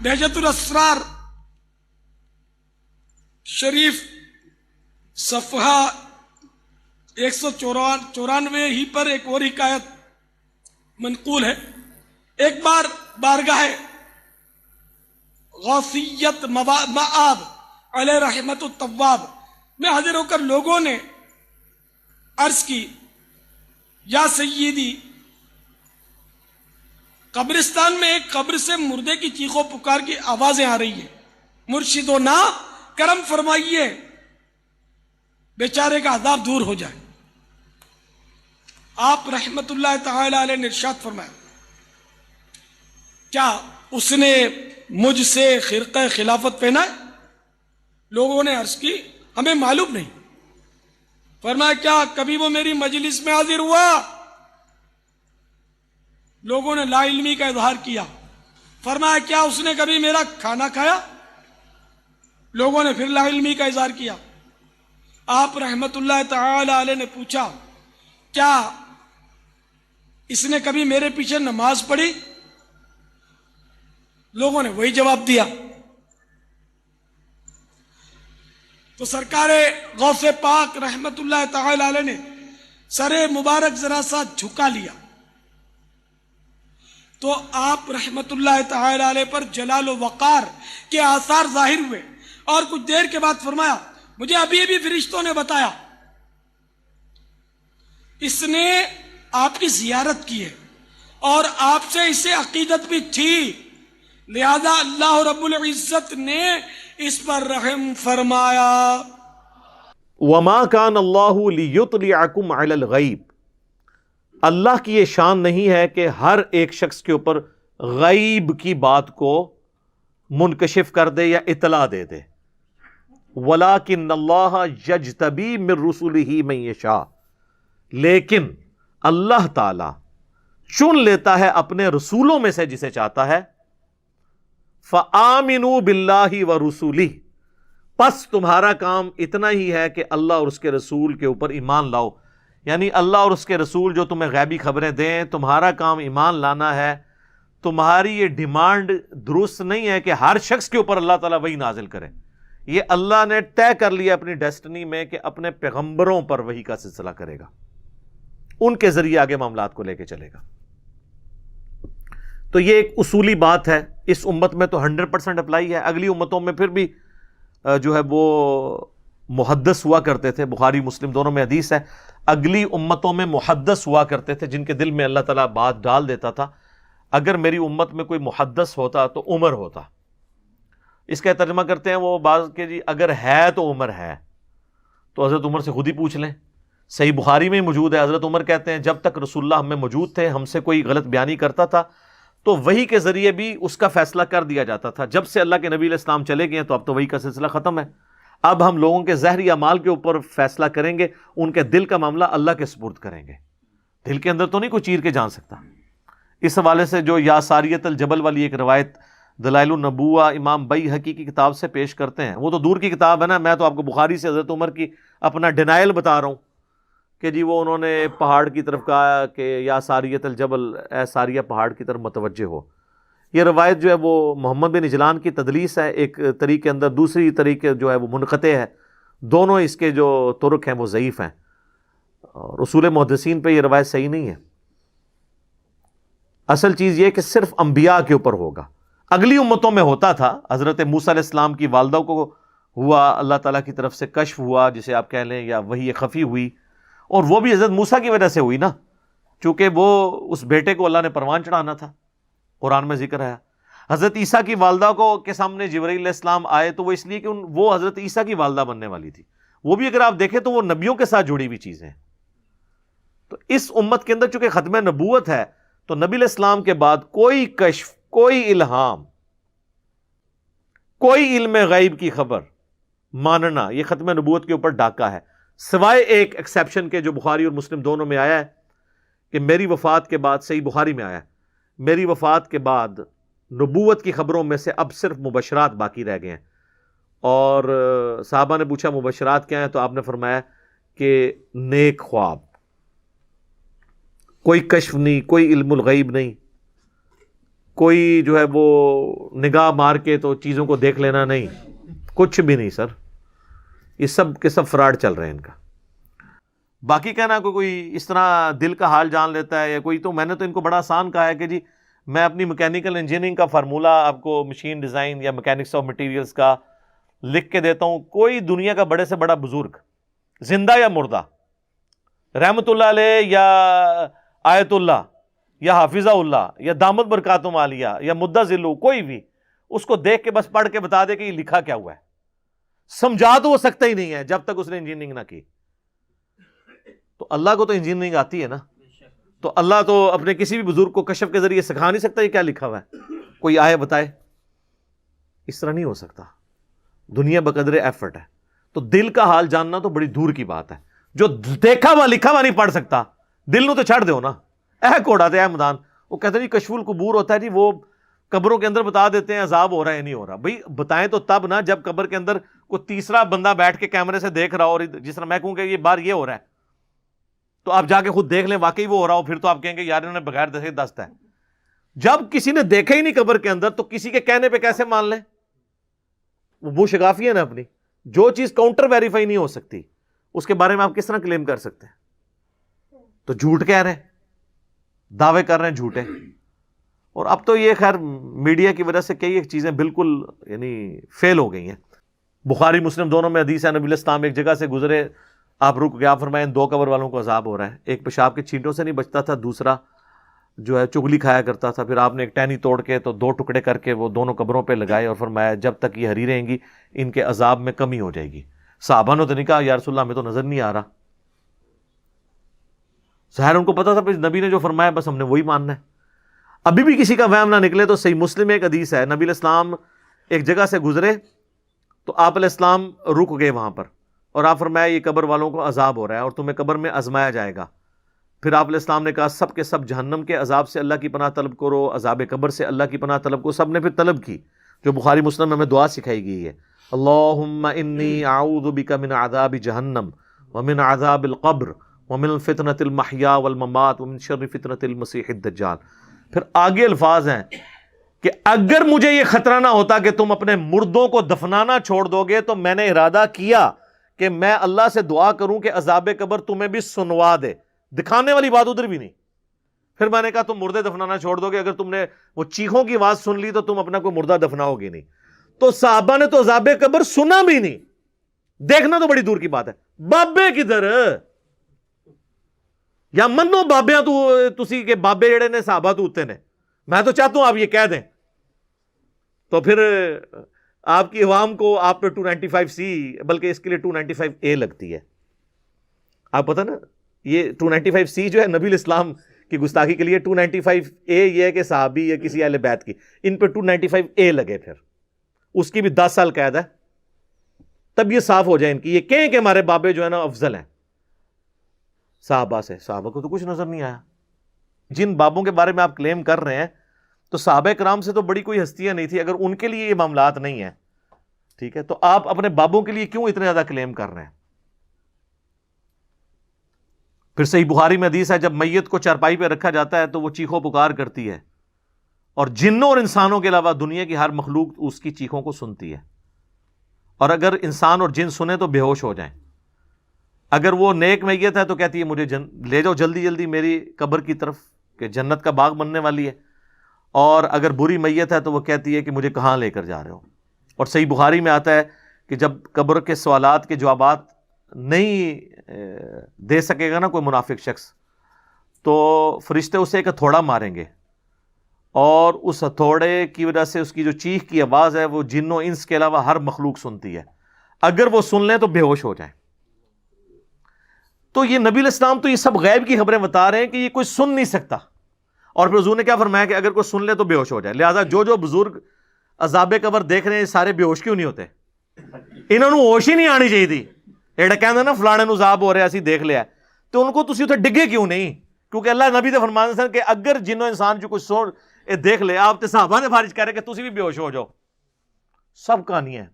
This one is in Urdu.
بہجت الاسرار شریف صفحہ 194 ہی پر ایک اور حکایت منقول ہے۔ ایک بار بارگاہ غوثیت مآب علیہ رحمت الطواب میں حاضر ہو کر لوگوں نے عرض کی، یا سیدی، قبرستان میں ایک قبر سے مردے کی چیخ و پکار کی آوازیں آ رہی ہیں، مرشدونا کرم فرمائیے بیچارے کا عذاب دور ہو جائے۔ آپ رحمت اللہ تعالی علیہ نے ارشاد فرمایا، کیا اس نے مجھ سے خرقہ خلافت پہنا ہے؟ لوگوں نے عرض کی، ہمیں معلوم نہیں۔ فرمایا، کیا کبھی وہ میری مجلس میں حاضر ہوا؟ لوگوں نے لا علمی کا اظہار کیا۔ فرمایا، کیا اس نے کبھی میرا کھانا کھایا؟ لوگوں نے پھر لا علمی کا اظہار کیا۔ آپ رحمت اللہ تعالی علیہ نے پوچھا، کیا اس نے کبھی میرے پیچھے نماز پڑھی؟ لوگوں نے وہی جواب دیا۔ تو سرکار غوث پاک رحمت اللہ تعالی علیہ نے سر مبارک ذرا سا جھکا لیا تو آپ رحمت اللہ تعالی علیہ پر جلال و وقار کے آثار ظاہر ہوئے، اور کچھ دیر کے بعد فرمایا، مجھے ابھی فرشتوں نے بتایا اس نے آپ کی زیارت کی ہے اور آپ سے اسے عقیدت بھی تھی، لہذا اللہ رب العزت نے اس پر رحم فرمایا۔ وما کان اللہ لیطلعکم علی الغیب، اللہ کی یہ شان نہیں ہے کہ ہر ایک شخص کے اوپر غیب کی بات کو منکشف کر دے یا اطلاع دے دے۔ ولیکن اللہ یجتبی من رسلہ من یشاء، لیکن اللہ تعالی چن لیتا ہے اپنے رسولوں میں سے جسے چاہتا ہے۔ فآمنوا باللہ ورسولہ، پس تمہارا کام اتنا ہی ہے کہ اللہ اور اس کے رسول کے اوپر ایمان لاؤ، یعنی اللہ اور اس کے رسول جو تمہیں غیبی خبریں دیں، تمہارا کام ایمان لانا ہے۔ تمہاری یہ ڈیمانڈ درست نہیں ہے کہ ہر شخص کے اوپر اللہ تعالیٰ وحی نازل کرے، یہ اللہ نے طے کر لیا اپنی ڈیسٹنی میں کہ اپنے پیغمبروں پر وحی کا سلسلہ کرے گا، ان کے ذریعے آگے معاملات کو لے کے چلے گا۔ تو یہ ایک اصولی بات ہے، اس امت میں تو 100% اپلائی ہے۔ اگلی امتوں میں پھر بھی جو ہے وہ محدث ہوا کرتے تھے، بخاری مسلم دونوں میں حدیث ہے، اگلی امتوں میں محدث ہوا کرتے تھے جن کے دل میں اللہ تعالیٰ بات ڈال دیتا تھا۔ اگر میری امت میں کوئی محدث ہوتا تو عمر ہوتا۔ اس کا ترجمہ کرتے ہیں وہ بعض کہ جی اگر ہے تو عمر ہے، تو حضرت عمر سے خود ہی پوچھ لیں۔ صحیح بخاری میں ہی موجود ہے، حضرت عمر کہتے ہیں جب تک رسول اللہ ہم میں موجود تھے، ہم سے کوئی غلط بیانی کرتا تھا تو وحی کے ذریعے بھی اس کا فیصلہ کر دیا جاتا تھا۔ جب سے اللہ کے نبی علیہ السلام چلے گئے ہیں تو اب تو وحی کا سلسلہ ختم ہے، اب ہم لوگوں کے ظاہری اعمال کے اوپر فیصلہ کریں گے، ان کے دل کا معاملہ اللہ کے سپرد کریں گے۔ دل کے اندر تو نہیں کوئی چیر کے جان سکتا۔ اس حوالے سے جو یا ساریت الجبل والی ایک روایت دلائل النبوہ امام بیہقی کی کتاب سے پیش کرتے ہیں، وہ تو دور کی کتاب ہے نا، میں تو آپ کو بخاری سے حضرت عمر کی اپنا ڈینائل بتا رہا ہوں کہ جی وہ انہوں نے پہاڑ کی طرف کہا کہ یا ساریت الجبل، اے ساریہ پہاڑ کی طرف متوجہ ہو۔ یہ روایت جو ہے وہ محمد بن اجلان کی تدلیس ہے ایک طریقے اندر، دوسری طریقے جو ہے وہ منقطع ہے، دونوں اس کے جو طرق ہیں وہ ضعیف ہیں، اور اصول محدثین پہ یہ روایت صحیح نہیں ہے۔ اصل چیز یہ کہ صرف انبیاء کے اوپر ہوگا۔ اگلی امتوں میں ہوتا تھا، حضرت موسیٰ علیہ السلام کی والدہ کو ہوا، اللہ تعالیٰ کی طرف سے کشف ہوا جسے آپ کہہ لیں، یا وحی خفی ہوئی، اور وہ بھی حضرت موسیٰ کی وجہ سے ہوئی نا، چونکہ وہ اس بیٹے کو اللہ نے پروان چڑھانا تھا، قرآن میں ذکر ہے۔ حضرت عیسیٰ کی والدہ کو کے سامنے جبرائیل علیہ السلام آئے تو وہ اس لیے کہ وہ حضرت عیسیٰ کی والدہ بننے والی تھی، وہ بھی اگر آپ دیکھیں تو وہ نبیوں کے ساتھ جڑی ہوئی چیزیں ہیں۔ تو اس امت کے اندر چونکہ ختم نبوت ہے تو نبی علیہ السلام کے بعد کوئی کشف، کوئی الہام، کوئی علم غیب کی خبر ماننا یہ ختم نبوت کے اوپر ڈاکہ ہے، سوائے ایک ایکسیپشن کے جو بخاری اور مسلم دونوں میں آیا ہے کہ میری وفات کے بعد، صحیح بخاری میں آیا ہے، میری وفات کے بعد نبوت کی خبروں میں سے اب صرف مبشرات باقی رہ گئے ہیں۔ اور صحابہ نے پوچھا مبشرات کیا ہیں، تو آپ نے فرمایا کہ نیک خواب، کوئی کشف نہیں، کوئی علم الغیب نہیں، کوئی جو ہے وہ نگاہ مار کے تو چیزوں کو دیکھ لینا نہیں، کچھ بھی نہیں سر، یہ سب کے سب فراڈ چل رہے ہیں ان کا۔ باقی کہنا کوئی اس طرح دل کا حال جان لیتا ہے یا کوئی، تو میں نے تو ان کو بڑا آسان کہا ہے کہ جی میں اپنی میکینیکل انجینئرنگ کا فارمولہ آپ کو مشین ڈیزائن یا میکینکس آف مٹیریلز کا لکھ کے دیتا ہوں۔ کوئی دنیا کا بڑے سے بڑا بزرگ، زندہ یا مردہ، رحمت اللہ علیہ یا آیت اللہ یا حافظہ اللہ یا دامت برکاتہم عالیہ یا مدہ ذلو، کوئی بھی اس کو دیکھ کے بس پڑھ کے بتا دے کہ یہ لکھا کیا ہوا ہے، سمجھا تو وہ سکتا ہی نہیں ہے جب تک اس نے انجینئرنگ نہ کی۔ تو اللہ کو تو انجینئرنگ آتی ہے نا، تو اللہ تو اپنے کسی بھی بزرگ کو کشف کے ذریعے سکھا نہیں سکتا یہ کیا لکھا ہوا ہے، کوئی آئے بتائے، اس طرح نہیں ہو سکتا۔ دنیا بقدر ایفرٹ ہے، تو دل کا حال جاننا تو بڑی دور کی بات ہے۔ جو دیکھا ہوا لکھا ہوا نہیں پڑھ سکتا، دل نو تو چھڑ دیو نا، کوڑا تے میدان۔ وہ کہتے ہیں جی کشف القبور ہوتا ہے جی، وہ قبروں کے اندر بتا دیتے ہیں عذاب ہو رہا ہے نہیں ہو رہا۔ بھائی بتائیں تو تب نا جب قبر کے اندر کوئی تیسرا بندہ بیٹھ کے کیمرے سے دیکھ رہا ہو، اور جس طرح میں کہوں کہ یہ بار یہ ہو رہا ہے تو آپ جا کے خود دیکھ لیں واقعی وہ ہو رہا ہو، پھر تو آپ کہیں گے یار انہوں نے بغیر دیکھے دستا ہے۔ جب کسی نے دیکھا ہی نہیں قبر کے اندر تو کسی کے کہنے پہ کیسے مان لیں؟ وہ شگافی ہے نا اپنی، جو چیز کاؤنٹر ویریفائی نہیں ہو سکتی اس کے بارے میں آپ کس طرح کلیم کر سکتے ہیں؟ تو جھوٹ کہہ رہے ہیں، دعوے کر رہے ہیں جھوٹے۔ اور اب تو یہ خیر میڈیا کی وجہ سے کئی ایک چیزیں بالکل یعنی فیل ہو گئی ہیں۔ بخاری مسلم دونوں میں حدیث ہے، نبی علیہ السلام ایک جگہ سے گزرے، آپ رک گیا، فرمایا ان دو قبر والوں کو عذاب ہو رہا ہے، ایک پیشاب کے چھینٹوں سے نہیں بچتا تھا، دوسرا جو ہے چگلی کھایا کرتا تھا۔ پھر آپ نے ایک ٹہنی توڑ کے تو دو ٹکڑے کر کے وہ دونوں قبروں پہ لگائے اور فرمایا جب تک یہ ہری رہیں گی ان کے عذاب میں کمی ہو جائے گی۔ صحابہ نے تو نہیں کہا یا رسول اللہ ہمیں تو نظر نہیں آ رہا، ظاہر ان کو پتا تھا پھر نبی نے جو فرمایا بس ہم نے وہی ماننا ہے۔ ابھی بھی کسی کا وہم نہ نکلے تو صحیح مسلم میں ایک حدیث ہے، نبی علیہ السلام ایک جگہ سے گزرے تو آپ علیہ السلام رک گئے وہاں پر، اور آپ فرمایا یہ قبر والوں کو عذاب ہو رہا ہے اور تمہیں قبر میں آزمایا جائے گا۔ پھر آپ علیہ السلام نے کہا سب کے سب جہنم کے عذاب سے اللہ کی پناہ طلب کرو، عذاب قبر سے اللہ کی پناہ طلب کرو۔ سب نے پھر طلب کی، جو بخاری مسلم میں ہمیں دعا سکھائی گئی ہے، اللہم انی اعوذ بک من عذاب جہنم ومن عذاب القبر ومن فتنة المحیا والممات ومن شر فتنة المسیح الدجال۔ پھر آگے الفاظ ہیں کہ اگر مجھے یہ خطرہ نہ ہوتا کہ تم اپنے مردوں کو دفنانا چھوڑ دو گے تو میں نے ارادہ کیا کہ میں اللہ سے دعا کروں کہ عذاب قبر تمہیں بھی سنوا دے۔ دکھانے والی بات ادھر بھی نہیں۔ پھر میں نے کہا تم مردے دفنانا چھوڑ دو گے، اگر تم نے وہ چیخوں کی آواز سن لی تو تم اپنا کوئی مردہ دفناؤ گے نہیں۔ تو صحابہ نے تو عذاب قبر سنا بھی نہیں، دیکھنا تو بڑی دور کی بات ہے۔ بابے کدھر یا منو بابیاں تسی کہ بابے جڑے نے صحابہ تو ہوتے نے، میں تو چاہتا ہوں آپ یہ کہہ دیں، تو پھر آپ کی عوام کو آپ پہ 295C بلکہ اس کے لیے 295A لگتی ہے۔ آپ پتہ نا یہ 295C جو ہے نبی الاسلام کی گستاخی کے لیے، 295A یہ ہے کہ صحابی یا کسی اہل بیت کی، ان پہ 295A لگے، پھر اس کی بھی 10 سال قید ہے، تب یہ صاف ہو جائے ان کی، یہ کہیں کہ ہمارے بابے جو ہے نا افضل ہیں صحابہ سے۔ صحابہ کو تو کچھ نظر نہیں آیا۔ جن بابوں کے بارے میں آپ کلیم کر رہے ہیں تو صحابہ کرام سے تو بڑی کوئی ہستیاں نہیں تھی، اگر ان کے لیے یہ معاملات نہیں ہیں، ٹھیک ہے، تو آپ اپنے بابوں کے لیے کیوں اتنے زیادہ کلیم کر رہے ہیں؟ پھر صحیح بخاری میں حدیث ہے جب میت کو چارپائی پہ رکھا جاتا ہے تو وہ چیخو پکار کرتی ہے، اور جنوں اور انسانوں کے علاوہ دنیا کی ہر مخلوق اس کی چیخوں کو سنتی ہے، اور اگر انسان اور جن سنیں تو بے ہوش ہو جائیں۔ اگر وہ نیک میت ہے تو کہتی ہے مجھے لے جاؤ جلدی جلدی میری قبر کی طرف کہ جنت کا باغ بننے والی ہے، اور اگر بری میت ہے تو وہ کہتی ہے کہ مجھے کہاں لے کر جا رہے ہو۔ اور صحیح بخاری میں آتا ہے کہ جب قبر کے سوالات کے جوابات نہیں دے سکے گا نا کوئی منافق شخص، تو فرشتے اسے ایک ہتھوڑا ماریں گے، اور اس ہتھوڑے کی وجہ سے اس کی جو چیخ کی آواز ہے وہ جنوں انس کے علاوہ ہر مخلوق سنتی ہے، اگر وہ سن لیں تو بے ہوش ہو جائیں۔ تو یہ نبی علیہ السلام تو یہ سب غیب کی خبریں بتا رہے ہیں کہ یہ کوئی سن نہیں سکتا، اور پھر حضور نے کیا فرمایا کہ اگر کوئی سن لے تو بے ہوش ہو جائے۔ لہٰذا جو بزرگ عذاب قبر دیکھ رہے ہیں سارے بے ہوش کیوں نہیں ہوتے؟ انہوں نے ہوش ہی نہیں آنی چاہیے تھی۔ ایڈا کہنا نا فلانے نو عذاب ہو رہا ہے اسی دیکھ لیا، تو ان کو تسی اتنے ڈگے کیوں نہیں؟ کیونکہ اللہ نبی نے فرمایا کہ اگر جنوں انسان جو کچھ دیکھ لے، آپ تے صحابہ نے فارج کہہ رہے کہ تسی بھی بے ہوش ہو جاؤ۔ سب کہانی ہے۔